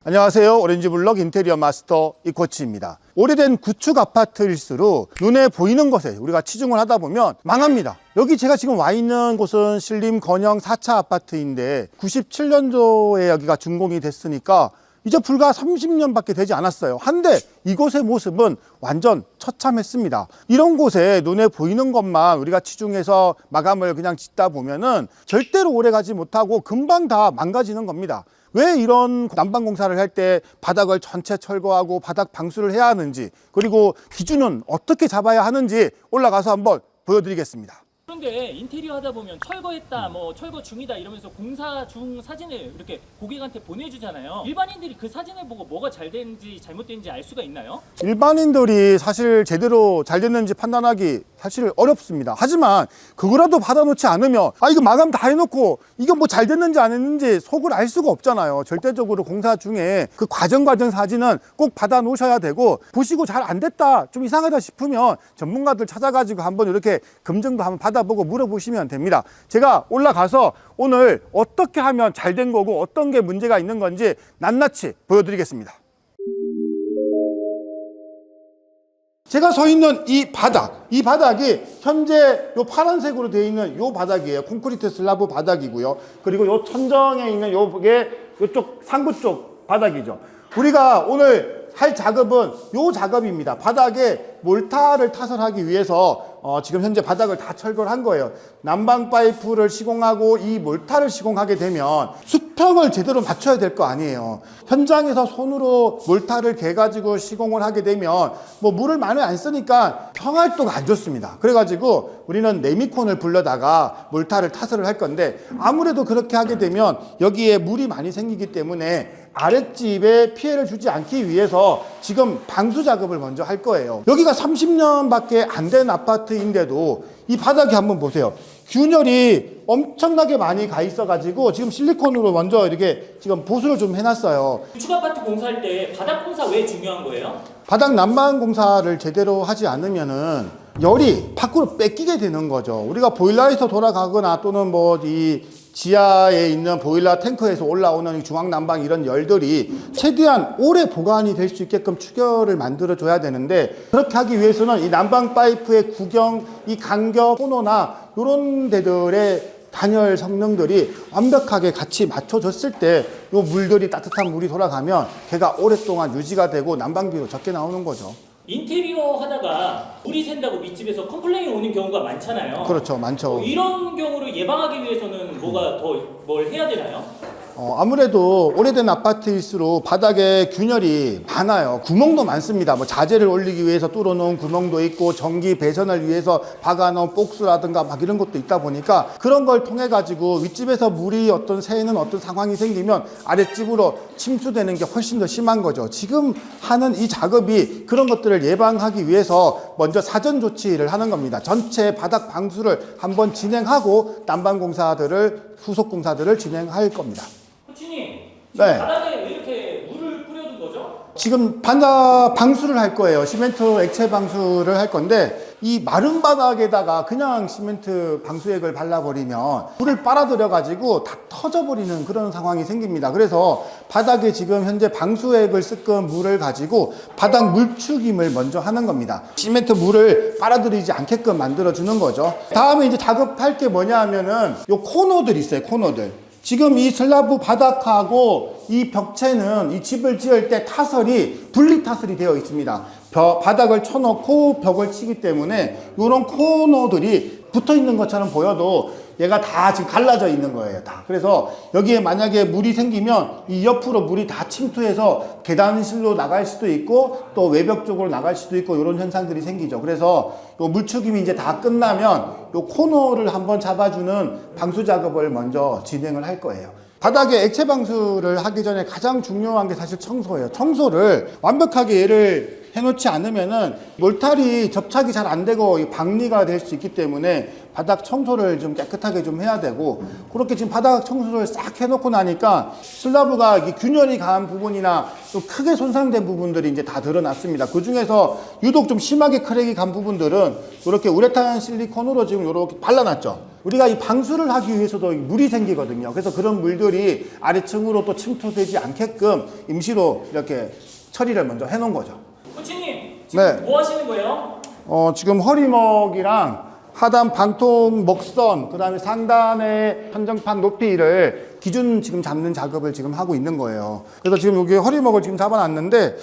안녕하세요. 오렌지블럭 인테리어 마스터 이코치입니다. 오래된 구축 아파트일수록 눈에 보이는 것에 우리가 치중을 하다 보면 망합니다. 여기 제가 지금 와 있는 곳은 신림 건영 4차 아파트인데 97년도에 여기가 준공이 됐으니까 이제 불과 30년밖에 되지 않았어요. 한데 이곳의 모습은 완전 처참했습니다. 이런 곳에 눈에 보이는 것만 우리가 치중해서 마감을 그냥 짓다 보면은 절대로 오래 가지 못하고 금방 다 망가지는 겁니다. 왜 이런 난방 공사를 할 때 바닥을 전체 철거하고 바닥 방수를 해야 하는지, 그리고 기준은 어떻게 잡아야 하는지 올라가서 한번 보여드리겠습니다. 그런데 인테리어 하다 보면 철거했다, 뭐 철거 중이다 이러면서 공사 중 사진을 이렇게 고객한테 보내주잖아요. 일반인들이 그 사진을 보고 뭐가 잘 됐는지 잘못됐는지 알 수가 있나요? 일반인들이 사실 제대로 잘 됐는지 판단하기 사실 어렵습니다. 하지만 그거라도 받아놓지 않으면 이거 마감 다 해놓고 이거 뭐 잘 됐는지 안 했는지 속을 알 수가 없잖아요. 절대적으로 공사 중에 그 과정 사진은 꼭 받아 놓으셔야 되고, 보시고 잘 안 됐다, 좀 이상하다 싶으면 전문가들 찾아가지고 한번 이렇게 검증도 한번 받아보고 물어보시면 됩니다. 제가 올라가서 오늘 어떻게 하면 잘 된 거고 어떤 게 문제가 있는 건지 낱낱이 보여드리겠습니다. 제가 서 있는 이 바닥이 현재 요 파란색으로 되어 있는 요 바닥이에요. 콘크리트 슬라브 바닥이고요. 그리고 요 천정에 있는 요게 요쪽 상부 쪽 바닥이죠. 우리가 오늘 할 작업은 요 작업입니다. 바닥에 몰타를 타설하기 위해서 지금 현재 바닥을 다 철거를 한 거예요. 난방 파이프를 시공하고 이 몰타를 시공하게 되면 수평을 제대로 맞춰야 될 거 아니에요. 현장에서 손으로 몰타를 개가지고 시공을 하게 되면 뭐 물을 많이 안 쓰니까 평활도가 안 좋습니다. 그래가지고 우리는 네미콘을 불러다가 몰타를 타설을 할 건데, 아무래도 그렇게 하게 되면 여기에 물이 많이 생기기 때문에 아랫집에 피해를 주지 않기 위해서 지금 방수 작업을 먼저 할 거예요. 여기가 30년밖에 안 된 아파트인데도 이 바닥이 한번 보세요. 균열이 엄청나게 많이 가 있어가지고 지금 실리콘으로 먼저 이렇게 지금 보수를 좀 해놨어요. 구축 아파트 공사할 때 바닥 공사 왜 중요한 거예요? 바닥 난방 공사를 제대로 하지 않으면은 열이 밖으로 뺏기게 되는 거죠. 우리가 보일러에서 돌아가거나 또는 뭐 이 지하에 있는 보일러 탱크에서 올라오는 중앙난방 이런 열들이 최대한 오래 보관이 될 수 있게끔 추결을 만들어 줘야 되는데, 그렇게 하기 위해서는 이 난방 파이프의 구경, 이 간격, 코너나 이런 데들의 단열 성능들이 완벽하게 같이 맞춰졌을 때 이 물들이, 따뜻한 물이 돌아가면 걔가 오랫동안 유지가 되고 난방비도 적게 나오는 거죠. 인테리어 하다가 물이 샌다고 윗집에서 컴플레인이 오는 경우가 많잖아요. 그렇죠, 많죠. 이런 경우를 예방하기 위해서는 뭐가 더 뭘 해야 되나요? 아무래도 오래된 아파트일수록 바닥에 균열이 많아요. 구멍도 많습니다. 뭐 자재를 올리기 위해서 뚫어놓은 구멍도 있고, 전기 배선을 위해서 박아놓은 복수라든가 막 이런 것도 있다 보니까, 그런 걸 통해 가지고 윗집에서 물이 새는 어떤 상황이 생기면 아랫집으로 침수되는 게 훨씬 더 심한 거죠. 지금 하는 이 작업이 그런 것들을 예방하기 위해서 먼저 사전 조치를 하는 겁니다. 전체 바닥 방수를 한번 진행하고 난방 공사들을, 후속 공사들을 진행할 겁니다. 코치님, 지금 네. 바닥에 왜 이렇게 물을 뿌려둔 거죠? 지금 바닥 방수를 할 거예요. 시멘트 액체 방수를 할 건데, 이 마른 바닥에다가 그냥 시멘트 방수액을 발라버리면 물을 빨아들여 가지고 다 터져버리는 그런 상황이 생깁니다. 그래서 바닥에 지금 현재 방수액을 섞은 물을 가지고 바닥 물축임을 먼저 하는 겁니다. 시멘트 물을 빨아들이지 않게끔 만들어 주는 거죠. 다음에 이제 작업할 게 뭐냐 하면은 요 코너들 있어요. 코너들. 지금 이 슬라브 바닥하고 이 벽체는 이 집을 지을 때 타설이 분리 타설이 되어 있습니다. 바닥을 쳐놓고 벽을 치기 때문에 이런 코너들이 붙어 있는 것처럼 보여도 얘가 다 지금 갈라져 있는 거예요. 다. 그래서 여기에 만약에 물이 생기면 이 옆으로 물이 다 침투해서 계단실로 나갈 수도 있고 또 외벽 쪽으로 나갈 수도 있고 이런 현상들이 생기죠. 그래서 요 물축임이 이제 다 끝나면 요 코너를 한번 잡아주는 방수 작업을 먼저 진행을 할 거예요. 바닥에 액체 방수를 하기 전에 가장 중요한 게 사실 청소예요. 청소를 완벽하게 얘를 해놓지 않으면은 몰탈이 접착이 잘 안 되고 박리가 될 수 있기 때문에 바닥 청소를 좀 깨끗하게 좀 해야 되고, 그렇게 지금 바닥 청소를 싹 해놓고 나니까 슬라브가 이 균열이 강한 부분이나 좀 크게 손상된 부분들이 이제 다 드러났습니다. 그 중에서 유독 좀 심하게 크랙이 간 부분들은 이렇게 우레탄 실리콘으로 지금 이렇게 발라놨죠. 우리가 이 방수를 하기 위해서도 물이 생기거든요. 그래서 그런 물들이 아래층으로 또 침투되지 않게끔 임시로 이렇게 처리를 먼저 해놓은 거죠. 코치님 지금 네. 뭐 하시는 거예요? 지금 허리먹이랑 하단 방통 먹선, 그 다음에 상단의 천정판 높이를 기준 지금 잡는 작업을 지금 하고 있는 거예요. 그래서 지금 여기 허리먹을 지금 잡아놨는데,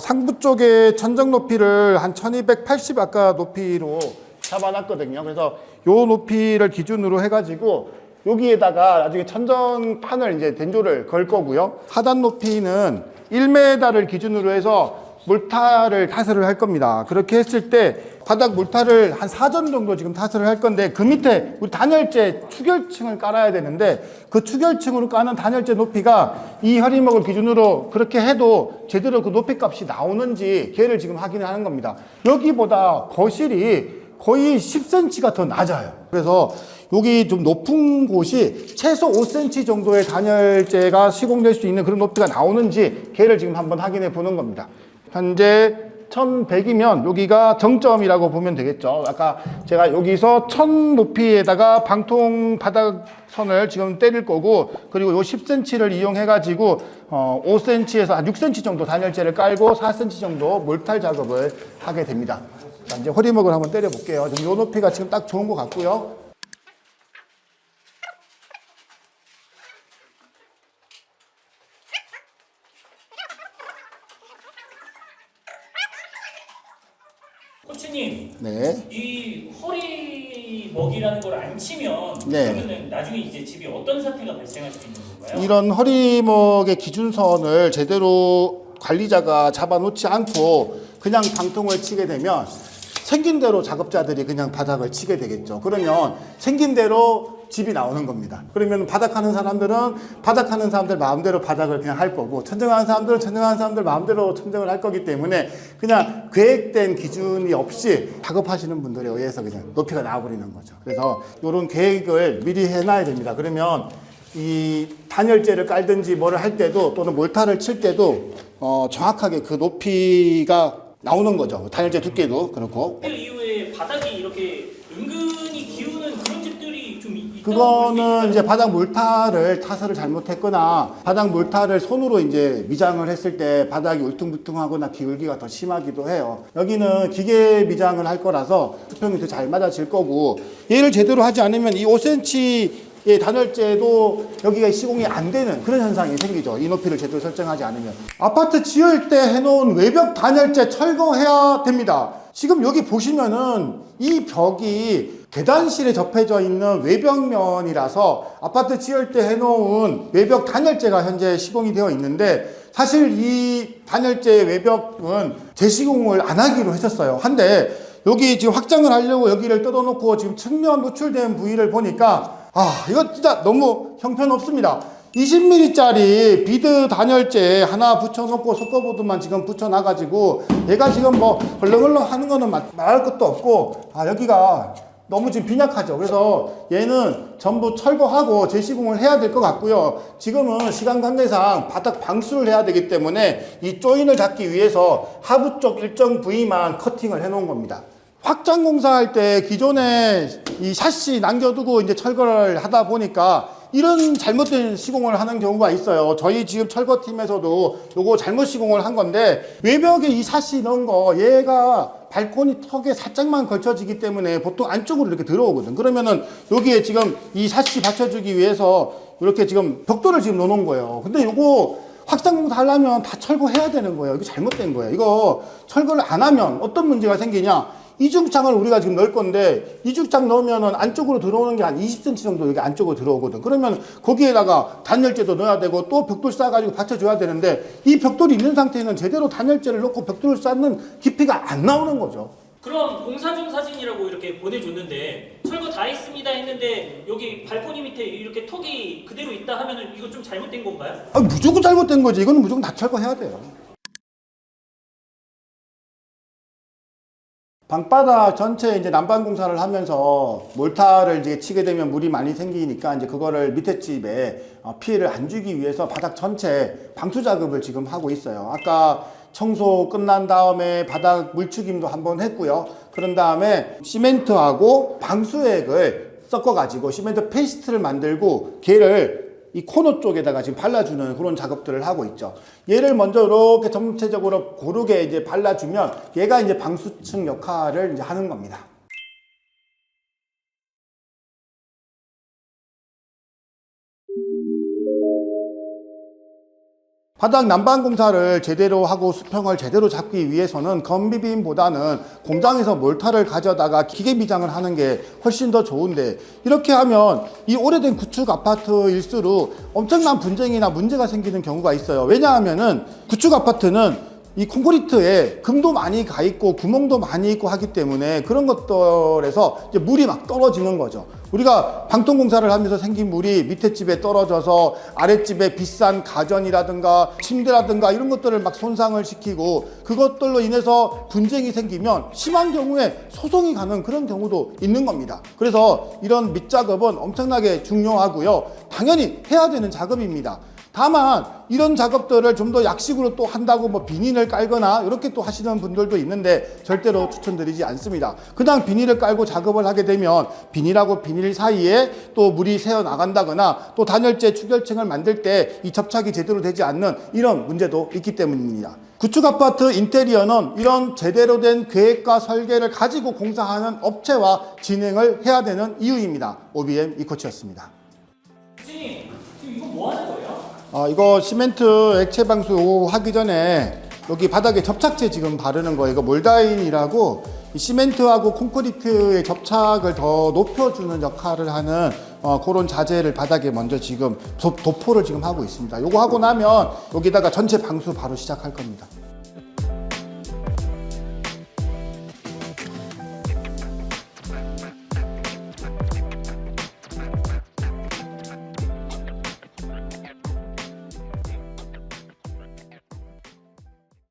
상부 쪽에 천정 높이를 한 1280 아까 높이로 잡아놨거든요. 그래서 요 높이를 기준으로 해가지고 여기에다가 나중에 천정판을 이제 된조를 걸 거고요. 하단 높이는 1m를 기준으로 해서 몰타를 타설을 할 겁니다. 그렇게 했을 때 바닥 몰타를 한 4전 정도 지금 타설을 할 건데, 그 밑에 우리 단열재 추결층을 깔아야 되는데, 그 추결층으로 까는 단열재 높이가 이 허리목을 기준으로 그렇게 해도 제대로 그 높이 값이 나오는지 걔를 지금 확인을 하는 겁니다. 여기보다 거실이 거의 10cm가 더 낮아요. 그래서 여기 좀 높은 곳이 최소 5cm 정도의 단열재가 시공될 수 있는 그런 높이가 나오는지 걔를 지금 한번 확인해 보는 겁니다. 현재 1100이면 여기가 정점이라고 보면 되겠죠. 아까 제가 여기서 1000 높이에다가 방통 바닥선을 지금 때릴 거고, 그리고 요 10cm를 이용해 가지고 5cm에서 한 6cm 정도 단열재를 깔고 4cm 정도 몰탈 작업을 하게 됩니다. 자, 이제 허리목을 한번 때려 볼게요. 지금 요 높이가 지금 딱 좋은 것 같고요. 코치님, 네. 이 허리 먹이라는 걸 안 치면 네. 그러면은 나중에 이제 집에 어떤 사태가 발생할 수 있는 건가요? 이런 허리목의 기준선을 제대로 관리자가 잡아놓지 않고 그냥 방통을 치게 되면 생긴 대로 작업자들이 그냥 바닥을 치게 되겠죠. 그러면 생긴 대로 집이 나오는 겁니다. 그러면 바닥하는 사람들은 바닥하는 사람들 마음대로 바닥을 그냥 할 거고, 천정하는 사람들은 천정하는 사람들 마음대로 천정을 할 거기 때문에 그냥 계획된 기준이 없이 작업하시는 분들에 의해서 그냥 높이가 나와버리는 거죠. 그래서 이런 계획을 미리 해놔야 됩니다. 그러면 이 단열재를 깔든지 뭐를 할 때도, 또는 몰타를 칠 때도 정확하게 그 높이가 나오는 거죠. 단열재 두께도 그렇고. 그 이후에 바닥이 이렇게 은근히 기우는 그런 집들이 좀 있다고 볼수 그거는 있어요? 이제 바닥 몰타를 타설을 잘못했거나 바닥 몰타를 손으로 이제 미장을 했을 때 바닥이 울퉁불퉁하거나 기울기가 더 심하기도 해요. 여기는 기계 미장을 할 거라서 수평이 더 잘 맞아질 거고, 얘를 제대로 하지 않으면 이 5cm 의 단열재도 여기가 시공이 안 되는 그런 현상이 생기죠. 이 높이를 제대로 설정하지 않으면. 아파트 지을 때 해놓은 외벽 단열재 철거해야 됩니다. 지금 여기 보시면은 이 벽이 계단실에 접해져 있는 외벽면이라서 아파트 지을 때 해놓은 외벽 단열재가 현재 시공이 되어 있는데, 사실 이 단열재 외벽은 재시공을 안 하기로 했었어요. 한데 여기 지금 확장을 하려고 여기를 뜯어놓고 지금 측면 노출된 부위를 보니까 이거 진짜 너무 형편없습니다. 20mm짜리 비드 단열재 하나 붙여놓고 속거보드만 지금 붙여놔가지고 얘가 지금 뭐 헐렁헐렁 하는 거는 말할 것도 없고, 여기가 너무 지금 빈약하죠. 그래서 얘는 전부 철거하고 재시공을 해야 될 것 같고요. 지금은 시간 관계상 바닥 방수를 해야 되기 때문에 이 조인을 잡기 위해서 하부 쪽 일정 부위만 커팅을 해 놓은 겁니다. 확장 공사할 때 기존에 이 샷시 남겨두고 이제 철거를 하다 보니까 이런 잘못된 시공을 하는 경우가 있어요. 저희 지금 철거팀에서도 요거 잘못 시공을 한 건데, 외벽에 이 샷시 넣은 거 얘가 발코니 턱에 살짝만 걸쳐지기 때문에 보통 안쪽으로 이렇게 들어오거든. 그러면은 여기에 지금 이 샷시 받쳐주기 위해서 이렇게 지금 벽돌을 지금 넣어놓은 거예요. 근데 요거 확장 공사 하려면 다 철거해야 되는 거예요. 이거 잘못된 거예요. 이거 철거를 안 하면 어떤 문제가 생기냐? 이중창을 우리가 지금 넣을 건데, 이중창 넣으면은 안쪽으로 들어오는 게 한 20cm 정도 여기 안쪽으로 들어오거든. 그러면 거기에다가 단열재도 넣어야 되고 또 벽돌 쌓아가지고 받쳐줘야 되는데, 이 벽돌이 있는 상태에는 제대로 단열재를 넣고 벽돌을 쌓는 깊이가 안 나오는 거죠. 그럼 공사 중 사진이라고 이렇게 보내줬는데 철거 다 했습니다 했는데 여기 발코니 밑에 이렇게 턱이 그대로 있다 하면은 이거 좀 잘못된 건가요? 무조건 잘못된 거지. 이거는 무조건 다 철거해야 돼요. 방바닥 전체 이제 난방 공사를 하면서 몰타를 이제 치게 되면 물이 많이 생기니까 이제 그거를 밑에 집에 피해를 안 주기 위해서 바닥 전체 방수 작업을 지금 하고 있어요. 아까 청소 끝난 다음에 바닥 물추김도 한번 했고요. 그런 다음에 시멘트하고 방수액을 섞어가지고 시멘트 페이스트를 만들고 걔를 이 코너 쪽에다가 지금 발라주는 그런 작업들을 하고 있죠. 얘를 먼저 이렇게 전체적으로 고르게 이제 발라주면 얘가 이제 방수층 역할을 이제 하는 겁니다. 바닥 난방 공사를 제대로 하고 수평을 제대로 잡기 위해서는 건비빔보다는 공장에서 몰타를 가져다가 기계 미장을 하는 게 훨씬 더 좋은데, 이렇게 하면 이 오래된 구축 아파트일수록 엄청난 분쟁이나 문제가 생기는 경우가 있어요. 왜냐하면은 구축 아파트는 이 콘크리트에 금도 많이 가 있고 구멍도 많이 있고 하기 때문에 그런 것들에서 이제 물이 막 떨어지는 거죠. 우리가 방통 공사를 하면서 생긴 물이 밑에 집에 떨어져서 아랫집에 비싼 가전이라든가 침대라든가 이런 것들을 막 손상을 시키고, 그것들로 인해서 분쟁이 생기면 심한 경우에 소송이 가는 그런 경우도 있는 겁니다. 그래서 이런 밑작업은 엄청나게 중요하고요. 당연히 해야 되는 작업입니다. 다만 이런 작업들을 좀 더 약식으로 또 한다고 뭐 비닐을 깔거나 이렇게 또 하시는 분들도 있는데 절대로 추천드리지 않습니다. 그냥 비닐을 깔고 작업을 하게 되면 비닐하고 비닐 사이에 또 물이 새어 나간다거나 또 단열재 축열층을 만들 때 이 접착이 제대로 되지 않는 이런 문제도 있기 때문입니다. 구축 아파트 인테리어는 이런 제대로 된 계획과 설계를 가지고 공사하는 업체와 진행을 해야 되는 이유입니다. OBM 이코치였습니다. 지금 이거 뭐 하는 거예요? 이거 시멘트 액체 방수 하기 전에 여기 바닥에 접착제 지금 바르는 거예요. 이거 몰다인이라고 이 시멘트하고 콘크리트의 접착을 더 높여주는 역할을 하는 그런 자재를 바닥에 먼저 지금 도포를 지금 하고 있습니다. 요거 하고 나면 여기다가 전체 방수 바로 시작할 겁니다.